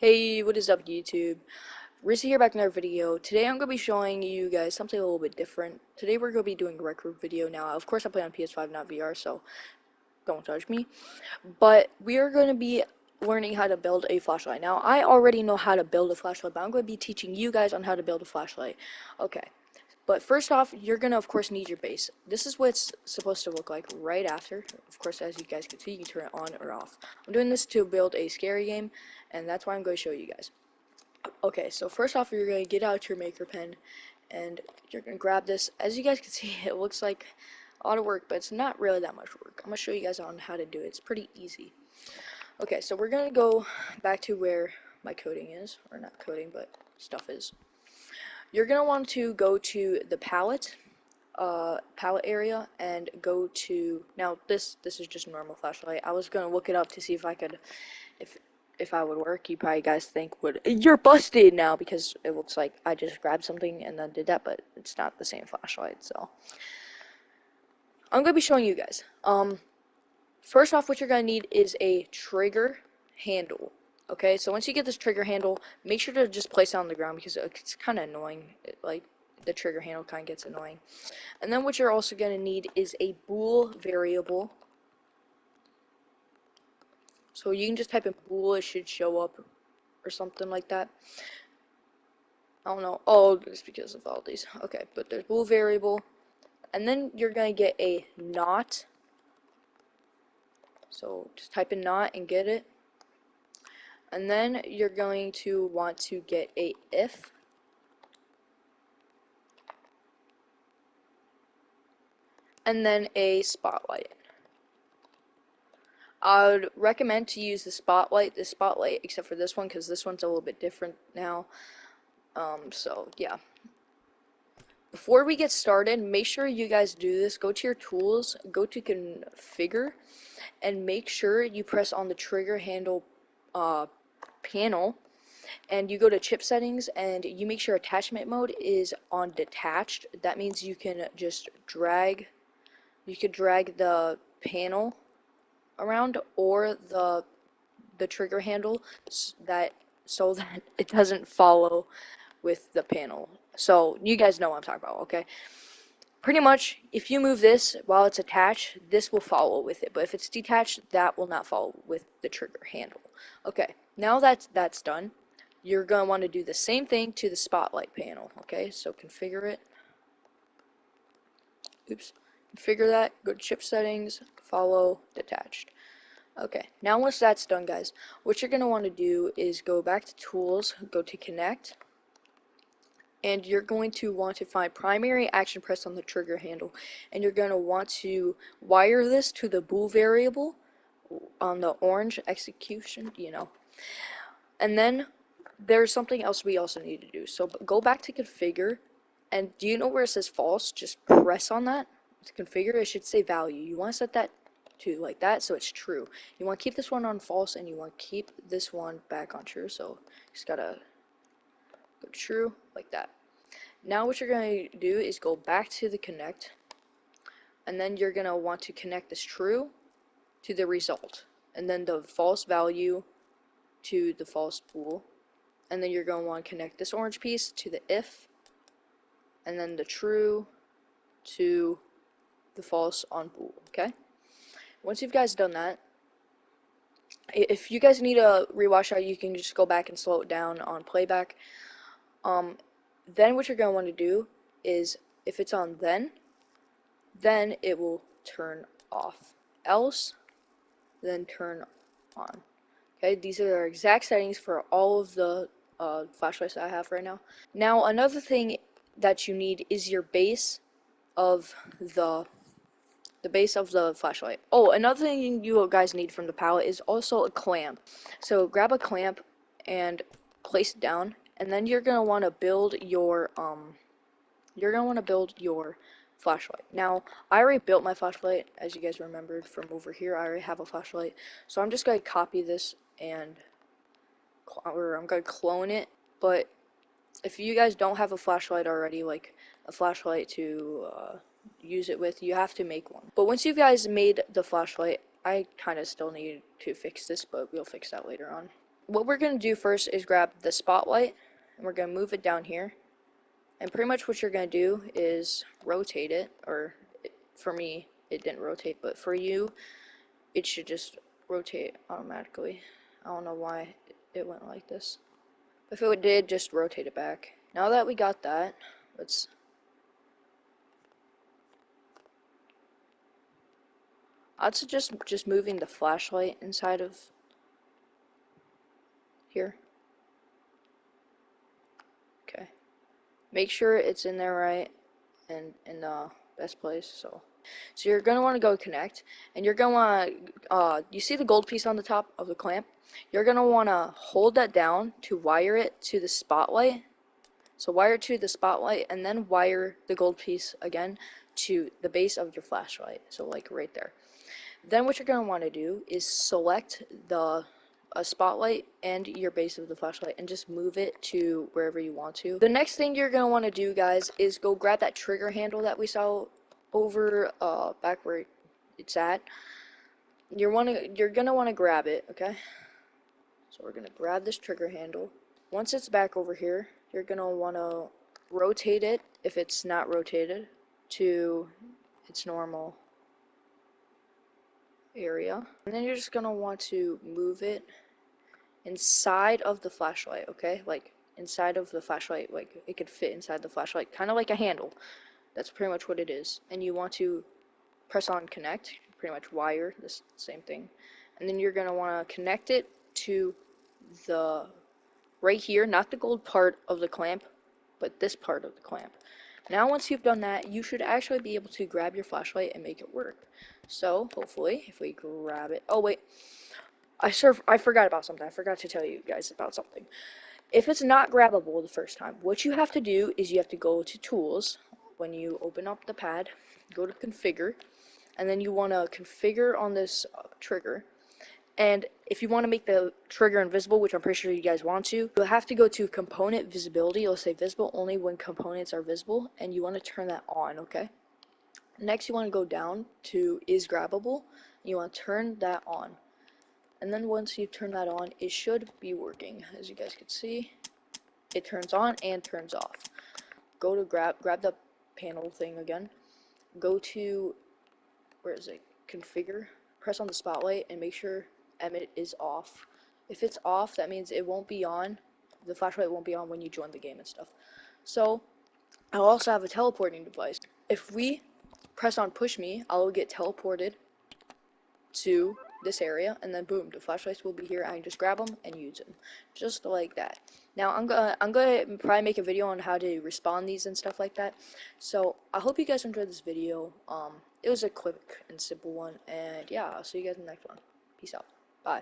Hey, what is up YouTube? Rizzy here back in another video. Today I'm going to be showing you guys something a little bit different. Today we're going to be doing a rec room video. Now, of course I play on PS5, not VR, so don't judge me. But we are going to be learning how to build a flashlight. Now, I already know how to build a flashlight, but I'm going to be teaching you guys on how to build a flashlight. Okay, but first off, you're going to of course need your base. This is what it's supposed to look like right after. Of course, as you guys can see, you turn it on or off. I'm doing this to build a scary game, and that's why I'm going to show you guys. Okay, so first off, you're going to get out your maker pen, and you're going to grab this. As you guys can see, it looks like a lot of work, but it's not really that much work. I'm going to show you guys on how to do it. It's pretty easy. Okay, so we're going to go back to where my coding is, or not coding, but stuff is. You're going to want to go to the palette area and go to, now this is just a normal flashlight. I was going to look it up to see if I could, if if I would work. You probably guys think you're busted now because it looks like I just grabbed something and then did that, but it's not the same flashlight. So I'm gonna be showing you guys. First off, what you're gonna need is a trigger handle. Okay, so once you get this trigger handle, make sure to just place it on the ground because it's kind of annoying. Like the trigger handle kind of gets annoying. And then what you're also gonna need is a bool variable. So you can just type in bool, it should show up or something like that. I don't know. Oh, it's because of all these. Okay, but there's bool variable. And then you're going to get a not. So just type in not and get it. And then you're going to want to get a if. And then a spotlight. I would recommend to use the spotlight, except for this one, because this one's a little bit different now. So yeah. Before we get started, make sure you guys do this. Go to your tools, go to configure, and make sure you press on the trigger handle panel, and you go to chip settings and you make sure attachment mode is on detached. That means you can just drag, you could drag the panel around or the trigger handle so that it doesn't follow with the panel. So you guys know what I'm talking about, okay? Pretty much, if you move this while it's attached, this will follow with it. But if it's detached, that will not follow with the trigger handle. Okay, now that's done, you're going to want to do the same thing to the spotlight panel. Okay, so configure it. Oops. Configure that, go to chip settings, follow detached. Okay, now once that's done, guys, what you're going to want to do is go back to tools, go to connect, and you're going to want to find primary action press on the trigger handle, and you're going to want to wire this to the bool variable on the orange execution, and then there's something else we also need to do. So go back to configure, and do you know where it says false? Just press on that to configure. It should say value. You want to set that to like that so it's true. You want to keep this one on false, and you want to keep this one back on true. So just gotta go true like that. Now what you're going to do is go back to the connect, and then you're going to want to connect this true to the result, and then the false value to the false bool, and then you're going to want to connect this orange piece to the if, and then the true to the false on bool. Okay, once you've guys done that, if you guys need a rewatch out, you can just go back and slow it down on playback. Then what you're going to want to do is, if it's on then it will turn off, else then turn on. Okay, these are our exact settings for all of the flashlights that I have right now. Now another thing that you need is your base of the base of the flashlight. Oh, another thing you guys need from the palette is also a clamp. So grab a clamp and place it down, and then you're gonna want to build your flashlight. Now, I already built my flashlight, as you guys remembered from over here. I already have a flashlight, so I'm just gonna copy this and I'm gonna clone it. But if you guys don't have a flashlight already, like a flashlight to use it with, you have to make one. But once you guys made the flashlight, I kind of still need to fix this, but we'll fix that later on. what we're going to do first is grab the spotlight, and we're going to move it down here. And pretty much what you're going to do is rotate it, or for me, it didn't rotate, but for you, it should just rotate automatically. I don't know why it went like this. If it did, just rotate it back. Now that we got that, let's... I'd suggest just moving the flashlight inside of here. Okay. Make sure it's in there right and in the best place. So you're gonna want to go connect, and you're gonna want to you see the gold piece on the top of the clamp? You're gonna want to hold that down to wire it to the spotlight. So wire it to the spotlight, and then wire the gold piece again to the base of your flashlight. So like right there. Then what you're going to want to do is select the spotlight and your base of the flashlight and just move it to wherever you want to. The next thing you're going to want to do, guys, is go grab that trigger handle that we saw over back where it's at. You're going to want to grab it, okay? So we're going to grab this trigger handle. Once it's back over here, you're going to want to rotate it, if it's not rotated, to its normal area, and then you're just gonna want to move it inside of the flashlight, okay? Like inside of the flashlight, like it could fit inside the flashlight, kind of like a handle. That's pretty much what it is. And you want to press on connect, pretty much wire this same thing, and then you're gonna want to connect it to the right here, not the gold part of the clamp, but this part of the clamp. Now once you've done that, you should actually be able to grab your flashlight and make it work. So hopefully, if we grab it, oh wait, I forgot about something. I forgot to tell you guys about something. If it's not grabbable the first time, what you have to do is you have to go to tools. When you open up the pad, go to configure, and then you want to configure on this trigger. And if you want to make the trigger invisible, which I'm pretty sure you guys want to, you'll have to go to component visibility. It'll say visible only when components are visible, and you want to turn that on, okay? Next, you want to go down to is grabbable. You want to turn that on. And then once you turn that on, it should be working. As you guys can see, it turns on and turns off. Go to grab the panel thing again. Go to, where is it? Configure. Press on the spotlight and make sure emit is off. If it's off, that means it won't be on. The flashlight won't be on when you join the game and stuff. So I'll also have a teleporting device. If we press on push me, I'll get teleported to this area, and then boom, the flashlights will be here. I can just grab them and use them, just like that. Now I'm gonna probably make a video on how to respawn these and stuff like that. So I hope you guys enjoyed this video. It was a quick and simple one, and yeah, I'll see you guys in the next one. Peace out. Bye.